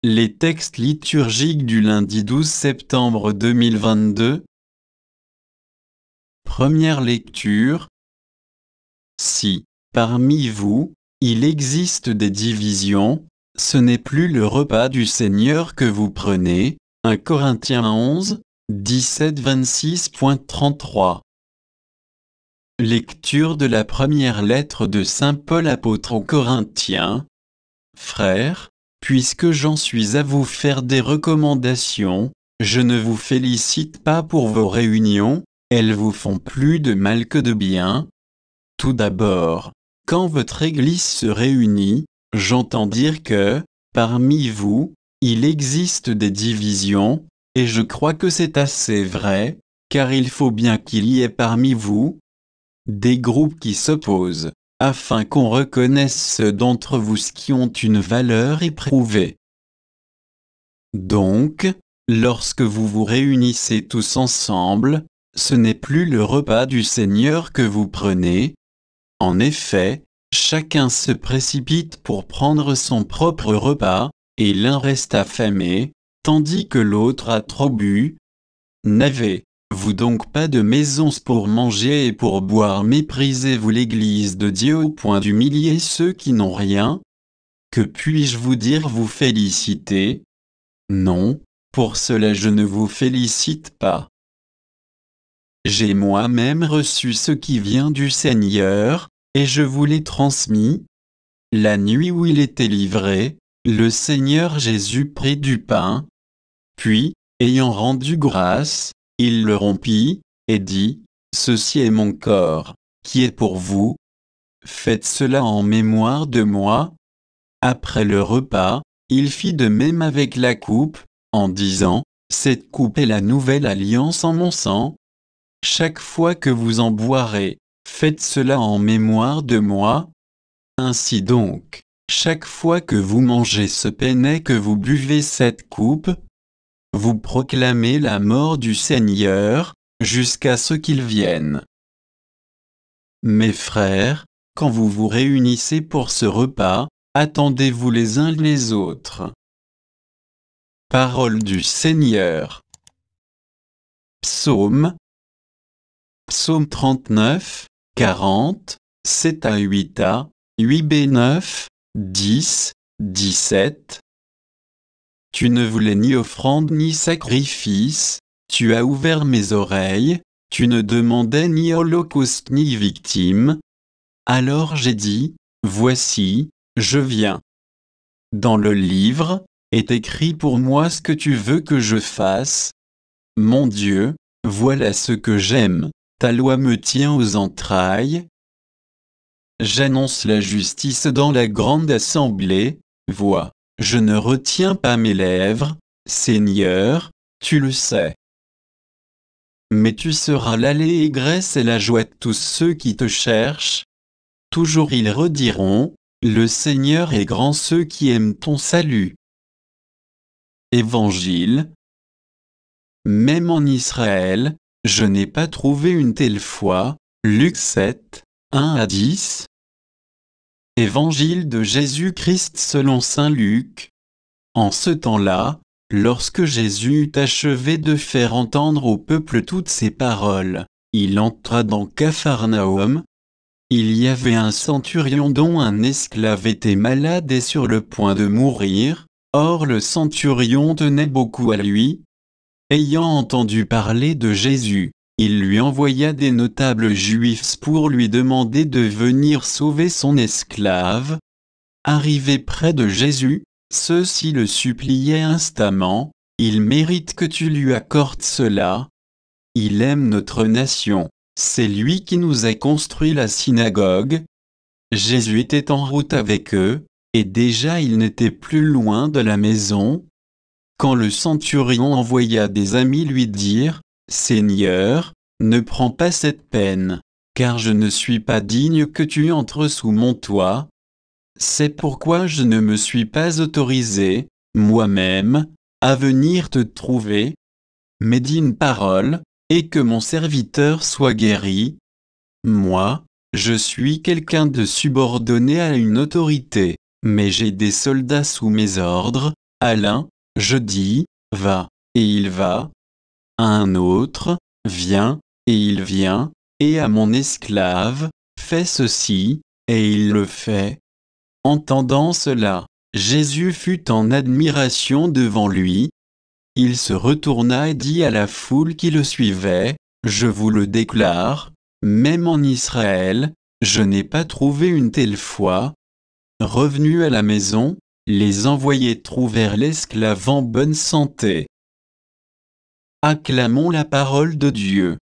Les textes liturgiques du lundi 12 septembre 2022. Première lecture. Si, parmi vous, il existe des divisions, ce n'est plus le repas du Seigneur que vous prenez. 1 Corinthiens 11, 17-26.33. Lecture de la première lettre de Saint Paul apôtre aux Corinthiens. Frères, puisque j'en suis à vous faire des recommandations, je ne vous félicite pas pour vos réunions, elles vous font plus de mal que de bien. Tout d'abord, quand votre Église se réunit, j'entends dire que, parmi vous, il existe des divisions, et je crois que c'est assez vrai, car il faut bien qu'il y ait parmi vous des groupes qui s'opposent, afin qu'on reconnaisse ceux d'entre vous qui ont une valeur éprouvée. Donc, lorsque vous vous réunissez tous ensemble, ce n'est plus le repas du Seigneur que vous prenez. En effet, chacun se précipite pour prendre son propre repas, et l'un reste affamé, tandis que l'autre a trop bu. N'avez-vous donc pas de maisons pour manger et pour boire? Méprisez-vous l'Église de Dieu au point d'humilier ceux qui n'ont rien? Que puis-je vous dire, vous féliciter? Non, pour cela je ne vous félicite pas. J'ai moi-même reçu ce qui vient du Seigneur, et je vous l'ai transmis. La nuit où il était livré, le Seigneur Jésus prit du pain. Puis, ayant rendu grâce, il le rompit, et dit, « Ceci est mon corps, qui est pour vous. Faites cela en mémoire de moi. » Après le repas, il fit de même avec la coupe, en disant, « Cette coupe est la nouvelle alliance en mon sang. Chaque fois que vous en boirez, faites cela en mémoire de moi. Ainsi donc, chaque fois que vous mangez ce pain et que vous buvez cette coupe, vous proclamez la mort du Seigneur, jusqu'à ce qu'il vienne. Mes frères, quand vous vous réunissez pour ce repas, attendez-vous les uns les autres. » Parole du Seigneur. Psaume 39, 40, 7-8a, 8b9, 10, 17. Tu ne voulais ni offrande ni sacrifice, tu as ouvert mes oreilles, tu ne demandais ni holocauste ni victime. Alors j'ai dit, voici, je viens. Dans le livre, est écrit pour moi ce que tu veux que je fasse. Mon Dieu, voilà ce que j'aime, ta loi me tient aux entrailles. J'annonce la justice dans la grande assemblée, vois, je ne retiens pas mes lèvres, Seigneur, tu le sais. Mais tu seras l'allégresse et la joie de tous ceux qui te cherchent. Toujours ils rediront, le Seigneur est grand, ceux qui aiment ton salut. Évangile. Même en Israël, je n'ai pas trouvé une telle foi. Luc 7, 1-10. Évangile de Jésus-Christ selon saint Luc. En ce temps-là, lorsque Jésus eut achevé de faire entendre au peuple toutes ces paroles, il entra dans Capharnaüm. Il y avait un centurion dont un esclave était malade et sur le point de mourir. Or le centurion tenait beaucoup à lui. Ayant entendu parler de Jésus, il lui envoya des notables juifs pour lui demander de venir sauver son esclave. Arrivé près de Jésus, ceux-ci le suppliaient instamment, « Il mérite que tu lui accordes cela. Il aime notre nation, c'est lui qui nous a construit la synagogue. » Jésus était en route avec eux, et déjà il n'était plus loin de la maison. Quand le centurion envoya des amis lui dire, « Seigneur, ne prends pas cette peine, car je ne suis pas digne que tu entres sous mon toit. C'est pourquoi je ne me suis pas autorisé, moi-même, à venir te trouver. Mais dis une parole, et que mon serviteur soit guéri. Moi, je suis quelqu'un de subordonné à une autorité, mais j'ai des soldats sous mes ordres. À l'un, je dis, va, et il va. À un autre, viens, et il vient, et à mon esclave, fais ceci, et il le fait. Entendant cela, Jésus fut en admiration devant lui. Il se retourna et dit à la foule qui le suivait, je vous le déclare, même en Israël, je n'ai pas trouvé une telle foi. Revenus à la maison, les envoyés trouvèrent l'esclave en bonne santé. Acclamons la parole de Dieu.